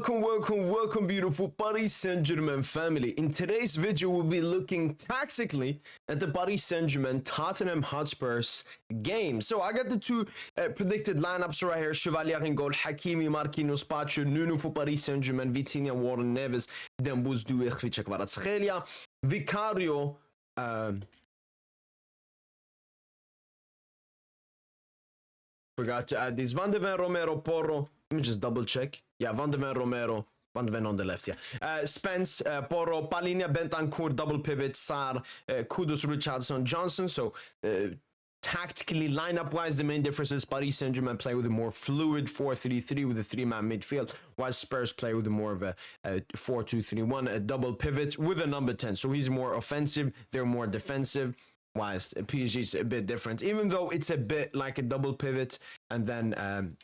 welcome, beautiful Paris Saint-Germain family. In today's video, we'll be looking tactically at the Paris Saint-Germain Tottenham Hottspurs game. So I got the two predicted lineups right here. Chevalier in goal, Hakimi, Marquinhos, Pacho, Nuno for Paris Saint-Germain, Vitinha, Warren Neves, Dembuz, Duech, Kvaratskhelia, Vicario, forgot to add these. Van de Ven, Romero, Porro. Let me just double check. Yeah, Van de Ven, Romero. Van de Ven on the left, yeah. Spence, Porro, Palinha, Bentancur, double pivot, Sar, Kudus, Richardson, Johnson. So, tactically, lineup-wise, the main difference is Paris Saint-Germain play with a more fluid 4-3-3 with a three-man midfield, while Spurs play with a more of a 4-2-3-1, a double pivot with a number 10. So he's more offensive, they're more defensive. Whilst PSG is a bit different, even though it's a bit like a double pivot, and then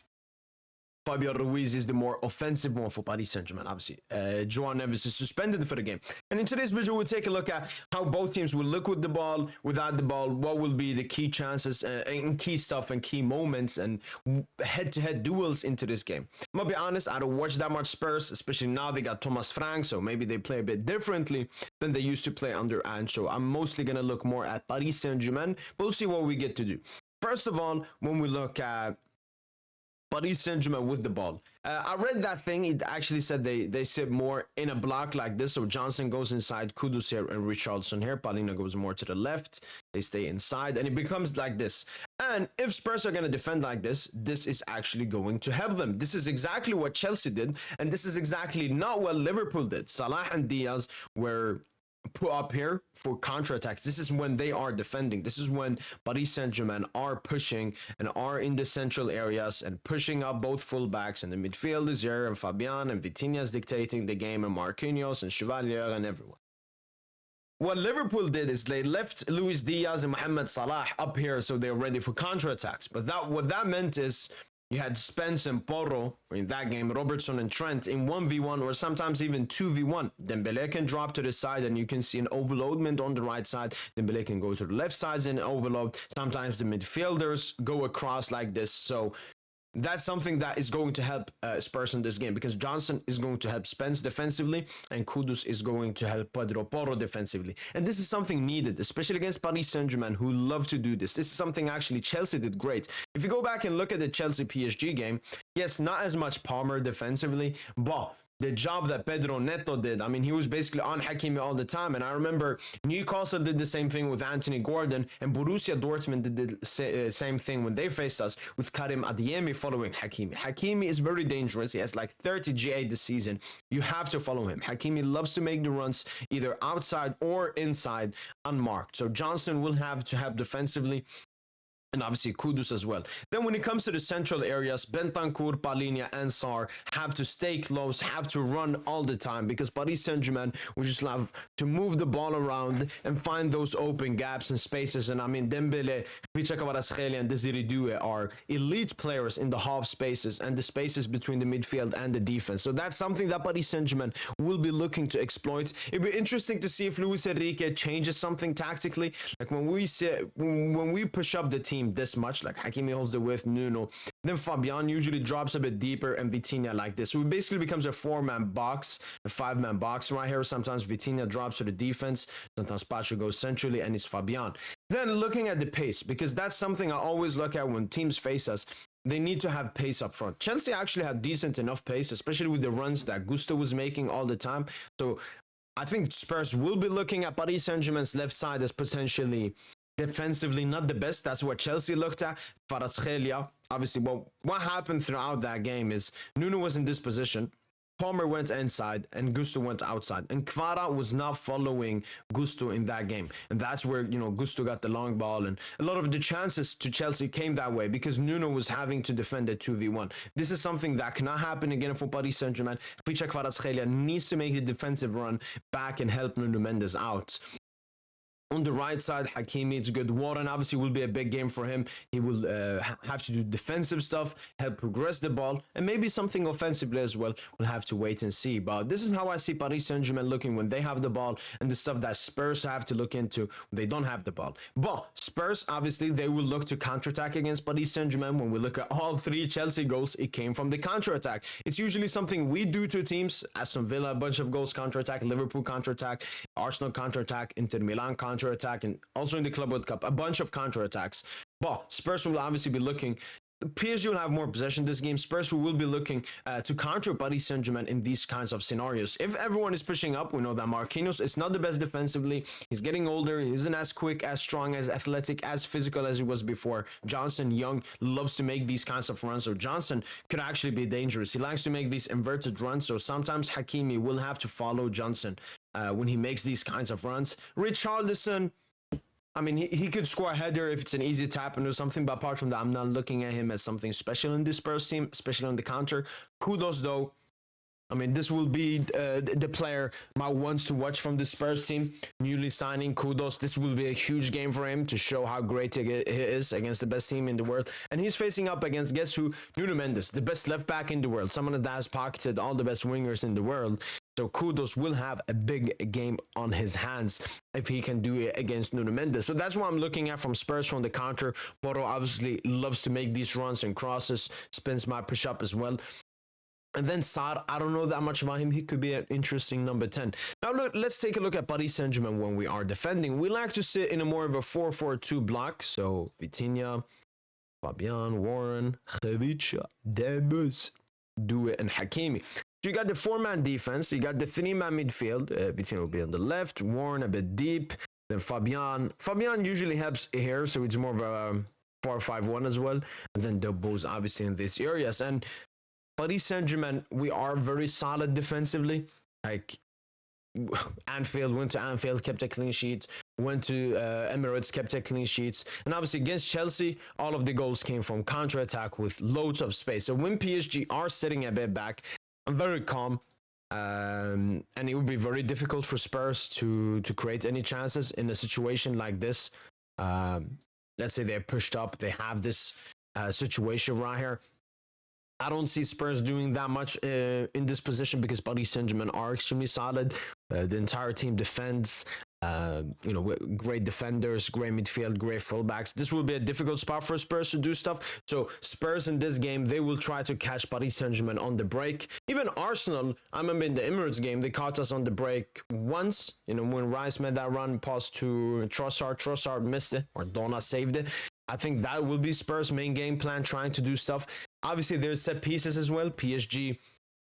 Fabio Ruiz is the more offensive one for Paris Saint-Germain. Obviously, Joao Neves is suspended for the game. And in today's video, we'll take a look at how both teams will look with the ball, without the ball, what will be the key chances and key stuff and key moments and head-to-head duels into this game. I'm gonna be honest, I don't watch that much Spurs, especially now they got Thomas Frank, so maybe they play a bit differently than they used to play under Ancho. I'm mostly gonna look more at Paris Saint-Germain, but we'll see what we get to do. First of all, when we look at Paris Saint-Germain with the ball. I read that thing. It actually said they sit more in a block like this. So Johnson goes inside, Kudus here, and Richardson here. Palinha goes more to the left. They stay inside, and it becomes like this. And if Spurs are going to defend like this is actually going to help them. This is exactly what Chelsea did, and this is exactly not what Liverpool did. Salah and Diaz were put up here for counterattacks. This is when they are defending. This is when Paris Saint-Germain are pushing and are in the central areas and pushing up both fullbacks, and the midfield is here, and Fabian and Vitinha is dictating the game, and Marquinhos and Chevalier and everyone. What Liverpool did is they left Luis Diaz and Mohamed Salah up here so they're ready for counterattacks. But what that meant is you had Spence and Porro, or in that game, Robertson and Trent in 1v1 or sometimes even 2v1. Dembele can drop to the side and you can see an overloadment on the right side. Dembele can go to the left side and overload. Sometimes the midfielders go across like this. So that's something that is going to help Spurs in this game, because Johnson is going to help Spence defensively and Kudus is going to help Pedro Porro defensively. And this is something needed, especially against Paris Saint-Germain, who love to do this. This is something actually Chelsea did great. If you go back and look at the Chelsea PSG game, yes, not as much Palmer defensively, but the job that Pedro Neto did, I mean, he was basically on Hakimi all the time. And I remember Newcastle did the same thing with Anthony Gordon, and Borussia Dortmund did the same thing when they faced us with Karim Adeyemi following Hakimi. Hakimi is very dangerous. He has like 30 GA this season. You have to follow him. Hakimi loves to make the runs either outside or inside unmarked. So Johnson will have to help defensively, and obviously Kudus as well. Then when it comes to the central areas, Bentancur, Palinha, and Sar have to stay close, have to run all the time, because Paris Saint-Germain will just love to move the ball around and find those open gaps and spaces. And I mean, Dembele, Kvaratskhelia, and Desiree Doué are elite players in the half spaces and the spaces between the midfield and the defense. So that's something that Paris Saint-Germain will be looking to exploit. It'd be interesting to see if Luis Enrique changes something tactically. Like when we push up the team this much, like Hakimi holds the width, Nuno, then Fabian usually drops a bit deeper, and Vitinha like this. So it basically becomes a 4-man box, a 5-man box right here. Sometimes Vitinha drops to the defense, sometimes Pacho goes centrally, and it's Fabian. Then looking at the pace, because that's something I always look at when teams face us. They need to have pace up front. Chelsea actually had decent enough pace, especially with the runs that Gusto was making all the time. So I think Spurs will be looking at Paris Saint-Germain's left side as potentially defensively not the best. That's what Chelsea looked at. Kvaratskhelia, obviously, what happened throughout that game is Nuno was in this position, Palmer went inside, and Gusto went outside. And Kvara was not following Gusto in that game. And that's where, Gusto got the long ball. And a lot of the chances to Chelsea came that way because Nuno was having to defend at 2v1. This is something that cannot happen again for Paris Saint-Germain. Kvaratskhelia needs to make the defensive run back and help Nuno Mendes out. On the right side, Hakimi, it's good. Warren obviously will be a big game for him. He will have to do defensive stuff, help progress the ball, and maybe something offensively as well. We'll have to wait and see. But this is how I see Paris Saint-Germain looking when they have the ball, and the stuff that Spurs have to look into when they don't have the ball. But Spurs, obviously, they will look to counterattack against Paris Saint-Germain. When we look at all three Chelsea goals, it came from the counterattack. It's usually something we do to teams. Aston Villa, a bunch of goals counterattack, Liverpool counterattack, Arsenal counterattack, Inter Milan counterattack, and also in the Club World Cup, a bunch of counterattacks. But Spurs will obviously be looking. PSG will have more possession this game. Spurs will be looking to counter Paris Saint-Germain in these kinds of scenarios. If everyone is pushing up, we know that Marquinhos is not the best defensively. He's getting older. He isn't as quick, as strong, as athletic, as physical as he was before. Johnson, young, loves to make these kinds of runs. So Johnson could actually be dangerous. He likes to make these inverted runs. So sometimes Hakimi will have to follow Johnson when he makes these kinds of runs. Richarlison, I mean, he could score a header if it's an easy tap and or something, but apart from that, I'm not looking at him as something special in this Spurs team, especially on the counter. Kudos, though. I mean, this will be the player my wants to watch from the Spurs team. Newly signing, Kudos. This will be a huge game for him to show how great he is against the best team in the world. And he's facing up against, guess who? Nuno Mendes, the best left back in the world. Someone that has pocketed all the best wingers in the world. So Kudos will have a big game on his hands if he can do it against Nuno Mendes. So that's what I'm looking at from Spurs from the counter. Porro obviously loves to make these runs and crosses. Spins might push up as well. And then Sarr, I don't know that much about him. He could be an interesting number 10. Now, look, let's take a look at Paris Saint-Germain when we are defending. We like to sit in a more of a 4-4-2 block. So Vitinha, Fabian, Warren, Khvicha, Debus, Doué, and Hakimi. So you got the 4-man defense. You got the 3-man midfield. Vitinha will be on the left. Warren a bit deep. Then Fabian. Fabian usually helps here, so it's more of a 4-5-1 as well. And then Debus obviously in these areas. And Paris Saint-Germain, we are very solid defensively. Like Anfield, went to Anfield, kept a clean sheet. Went to Emirates, kept a clean sheets. And obviously against Chelsea, all of the goals came from counter-attack with loads of space. So when PSG are sitting a bit back, I'm very calm. And it would be very difficult for Spurs to create any chances in a situation like this. Let's say they're pushed up. They have this situation right here. I don't see Spurs doing that much in this position because Paris Saint-Germain are extremely solid. The entire team defends. Great defenders, great midfield, great fullbacks. This will be a difficult spot for Spurs to do stuff. So Spurs in this game, they will try to catch Paris Saint-Germain on the break. Even Arsenal, I remember in the Emirates game, they caught us on the break once. When Rice made that run, pass to Trossard missed it, or Donna saved it. I think that will be Spurs' main game plan, trying to do stuff. Obviously, there's set pieces as well. PSG,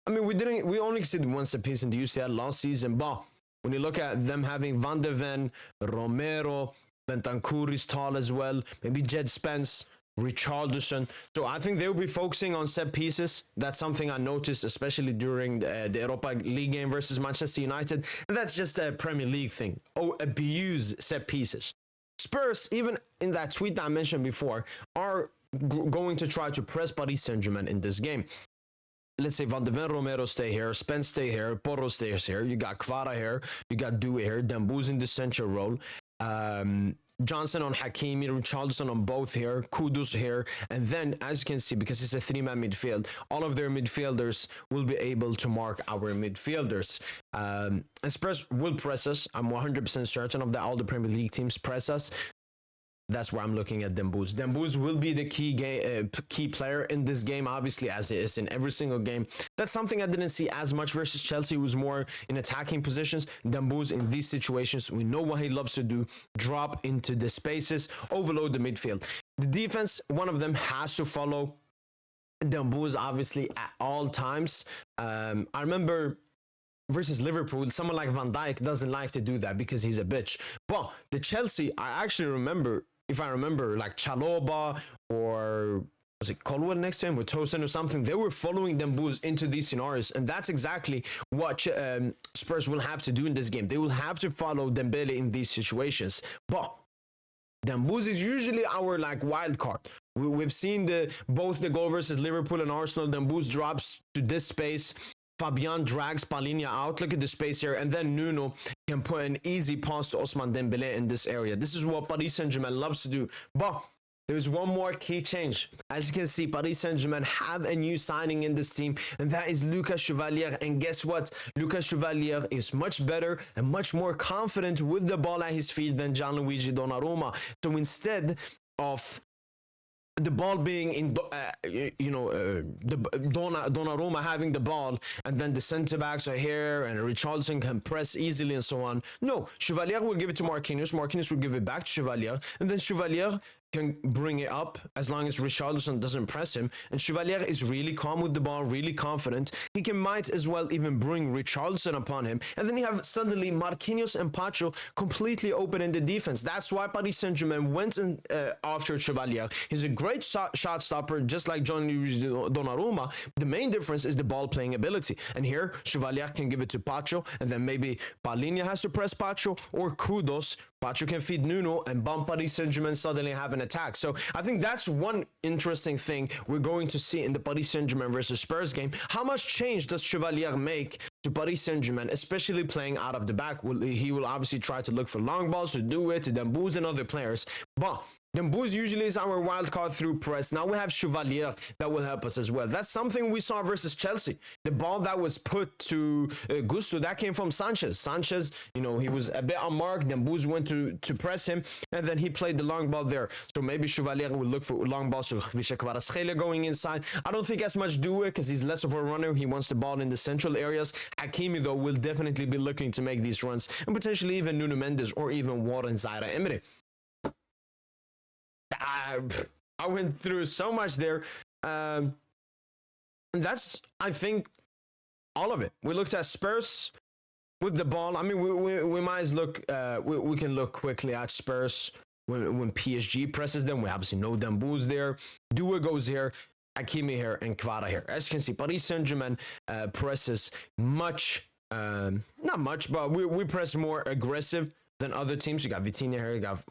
I mean, we only exceeded one set piece in the UCL last season, but when you look at them having Van de Ven, Romero, Bentancur is tall as well, maybe Jed Spence, Richarlison. So I think they'll be focusing on set pieces. That's something I noticed, especially during the Europa League game versus Manchester United. And that's just a Premier League thing. Abuse set pieces. Spurs, even in that tweet that I mentioned before, are going to try to press Paris Saint-Germain in this game. Let's say Van de Ven, Romero stay here, Spence stay here, Porro stays here, you got Kvara here, you got Doué here, Demboo's in the central role, Johnson on Hakimi, Richarlison on both here, Kudus here, and then as you can see, because it's a 3-man midfield, all of their midfielders will be able to mark our midfielders. And Spurs will press us. I'm 100% certain of that. All the Premier League teams press us. That's where I'm looking at Demboo's. Demboo's will be the key player in this game, obviously, as it is in every single game. That's something I didn't see as much versus Chelsea. It was more in attacking positions. Demboo's in these situations, we know what he loves to do. Drop into the spaces, overload the midfield. The defense, one of them has to follow Demboo's, obviously, at all times. I remember versus Liverpool, someone like Van Dijk doesn't like to do that because he's a bitch. But the Chelsea, I actually remember, if I remember, like Chalobah or was it Colwell next to him with Tosin or something, they were following Demboo's into these scenarios. And that's exactly what Spurs will have to do in this game. They will have to follow Dembele in these situations. But Demboo's is usually our wild card. We've seen both the goal versus Liverpool and Arsenal. Demboo's drops to this space. Fabian drags Palinha out. Look at the space here. And then Nuno can put an easy pass to Ousmane Dembele in this area. This is what Paris Saint-Germain loves to do. But there's one more key change. As you can see, Paris Saint-Germain have a new signing in this team, and that is Lucas Chevalier. And guess what? Lucas Chevalier is much better and much more confident with the ball at his feet than Gianluigi Donnarumma. So instead of the ball being in, Donnarumma having the ball, and then the center backs are here, and Richarlison can press easily and so on. No, Chevalier will give it to Marquinhos. Marquinhos will give it back to Chevalier, and then Chevalier can bring it up as long as Richarlison doesn't press him. And Chevalier is really calm with the ball, really confident. He might as well even bring Richarlison upon him. And then you have suddenly Marquinhos and Pacho completely open in the defense. That's why Paris Saint-Germain went after Chevalier. He's a great shot stopper, just like Gianluigi Donnarumma. The main difference is the ball playing ability. And here, Chevalier can give it to Pacho, and then maybe Palinha has to press Pacho, or Kudos. Pacho can feed Nuno, and Paris Saint-Germain suddenly have an attack. So I think that's one interesting thing we're going to see in the Paris Saint-Germain versus Spurs game. How much change does Chevalier make to Paris Saint-Germain, especially playing out of the back? He will obviously try to look for long balls to do it, to Dembouz and other players. But Dembouz usually is our wild card through press. Now we have Chevalier that will help us as well. That's something we saw versus Chelsea. The ball that was put to Gusto, that came from Sanchez. Sanchez, he was a bit unmarked. Dembouz went to press him, and then he played the long ball there. So maybe Chevalier will look for long balls to Visca Kvaratskhelia going inside. I don't think as much do it because he's less of a runner. He wants the ball in the central areas. Hakimi, though, will definitely be looking to make these runs, and potentially even Nuno Mendes or even Warren Zaire-Emery. I went through so much there. And that's, I think, all of it. We looked at Spurs with the ball. I mean, we might as look, we can look quickly at Spurs when PSG presses them. We obviously know Dembouz there. Dua goes here, Hakimi here, and Kvara here. As you can see, Paris Saint-Germain presses much, not much, but we press more aggressive than other teams. You got Vitinha here, you got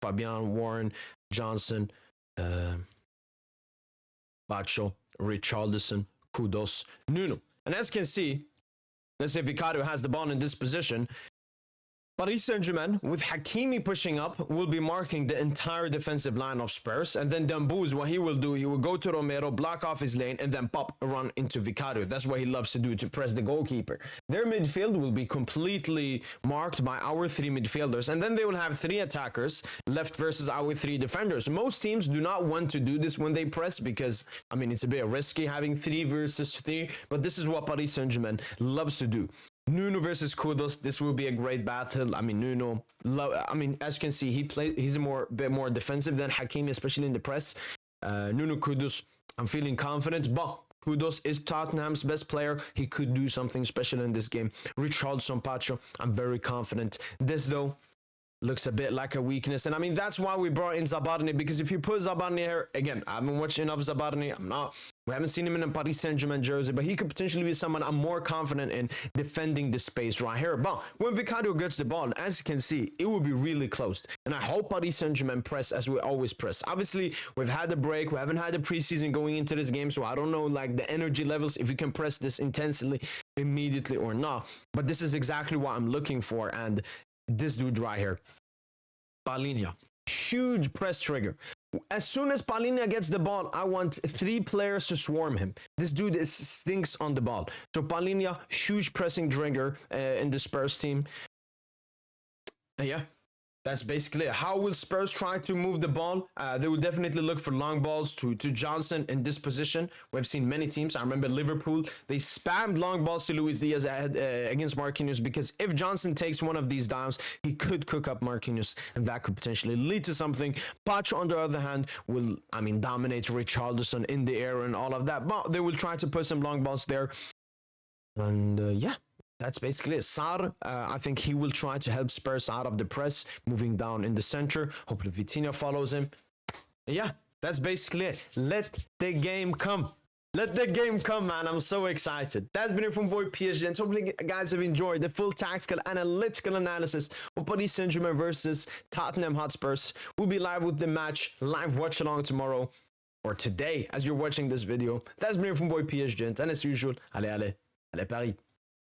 Fabian, Warren, Johnson, Bacho, Richarlison, Kudos, Nuno. And as you can see, let's say Vicario has the ball in this position. Paris Saint-Germain, with Hakimi pushing up, will be marking the entire defensive line of Spurs. And then Dembouz, what he will do, he will go to Romero, block off his lane, and then pop a run into Vicario. That's what he loves to do, to press the goalkeeper. Their midfield will be completely marked by our three midfielders. And then they will have three attackers left versus our three defenders. Most teams do not want to do this when they press because, I mean, it's a bit risky having 3 versus 3. But this is what Paris Saint-Germain loves to do. Nuno versus Kudos, this will be a great battle. I mean, Nuno, as you can see, he's a bit more defensive than Hakimi, especially in the press. Nuno, Kudos, I'm feeling confident, but Kudos is Tottenham's best player. He could do something special in this game. Richarlison, Pacho, I'm very confident. This, though, looks a bit like a weakness. And I mean, that's why we brought in Zabarny, because if you put Zabarny here, again, I've been watching enough Zabarny. We haven't seen him in a Paris Saint-Germain jersey, but he could potentially be someone I'm more confident in defending the space right here. But when Vicario gets the ball, as you can see, it will be really close. And I hope Paris Saint-Germain press as we always press. Obviously, we've had a break. We haven't had a preseason going into this game, so I don't know like the energy levels, if you can press this intensely immediately or not. But this is exactly what I'm looking for. And this dude right here, Palinha, huge press trigger. As soon as Palinha gets the ball, I want 3 players to swarm him. This dude stinks on the ball. So Palinha, huge pressing trigger in the Spurs team. Yeah, that's basically it. How will Spurs try to move the ball? They will definitely look for long balls to Johnson in this position. We've seen many teams. I remember Liverpool. They spammed long balls to Luis Diaz against Marquinhos, because if Johnson takes one of these dives, he could cook up Marquinhos, and that could potentially lead to something. Pacho, on the other hand, will, dominate Richarlison in the air and all of that. But they will try to put some long balls there. And yeah. That's basically it. Sarr, I think he will try to help Spurs out of the press, moving down in the center. Hopefully Vitinha follows him. Yeah, that's basically it. Let the game come. Let the game come, man. I'm so excited. That's been it from boy PSG. And hopefully you guys have enjoyed the full tactical analytical analysis of Paris Saint-Germain versus Tottenham Hotspurs. We'll be live with the match, live watch along tomorrow, or today as you're watching this video. That's been it from boy PSG. And as usual, allez. Allez, Paris.